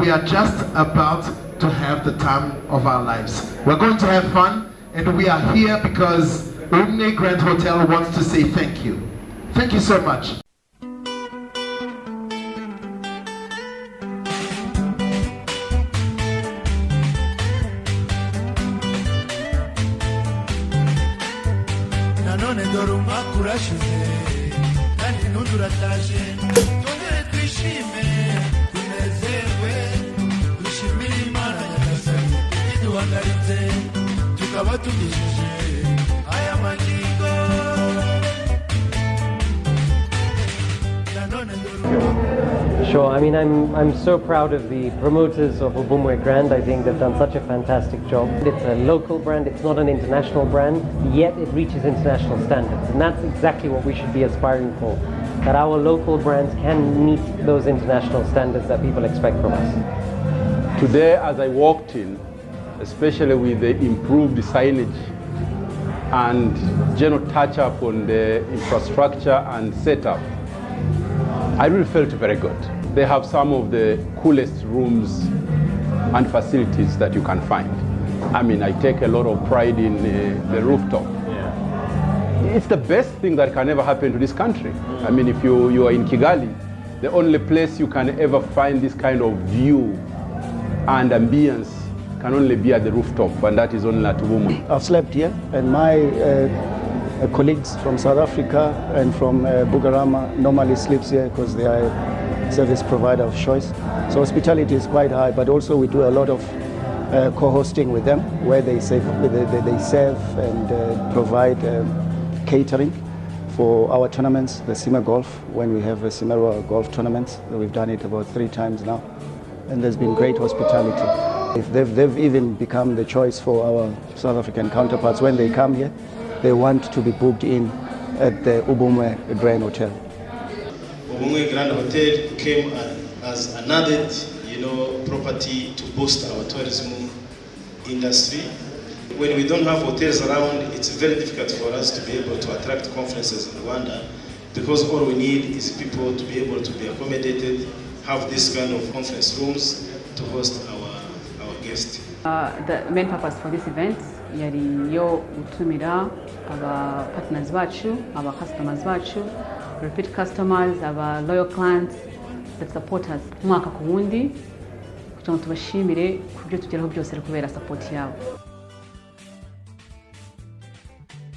we are just about to have the time of our lives. We're going to have fun, and we are here because Ubumwe Grand Hotel wants to say thank you. Thank you so much. Sure, I mean, I'm so proud of the promoters of Ubumwe Grand. I think they've done such a fantastic job. It's a local brand, it's not an international brand, yet it reaches international standards. And that's exactly what we should be aspiring for, that our local brands can meet those international standards that people expect from us. Today, as I walked in, especially with the improved signage and general touch-up on the infrastructure and setup, I really felt very good. They have some of the coolest rooms and facilities that you can find. I mean, I take a lot of pride in the rooftop. Yeah. It's the best thing that can ever happen to this country. I mean, if you are in Kigali, the only place you can ever find this kind of view and ambience can only be at the rooftop, and that is only at Ubumwe. I've slept here, and my colleagues from South Africa and from Bugarama normally sleeps here because they are a service provider of choice. So hospitality is quite high, but also we do a lot of co-hosting with them, where they serve and provide catering for our tournaments, the Sima Golf, when we have a Simera Golf tournament. We've done it about 3 times now, and there's been great hospitality. They've even become the choice for our South African counterparts. When they come here, they want to be booked in at the Ubumwe Grand Hotel. Ubumwe Grand Hotel came as an added, property to boost our tourism industry. When we don't have hotels around, it's very difficult for us to be able to attract conferences in Rwanda, because all we need is people to be able to be accommodated, have this kind of conference rooms to host our guests. The main purpose for this event yari yo gutumira aba partners bacu, aba customers bacu, repeat customers, aba loyal clients that support us mwaka ku wundi, kugira ngo tubashimire kubyo tugeraho byose kubera support yabo.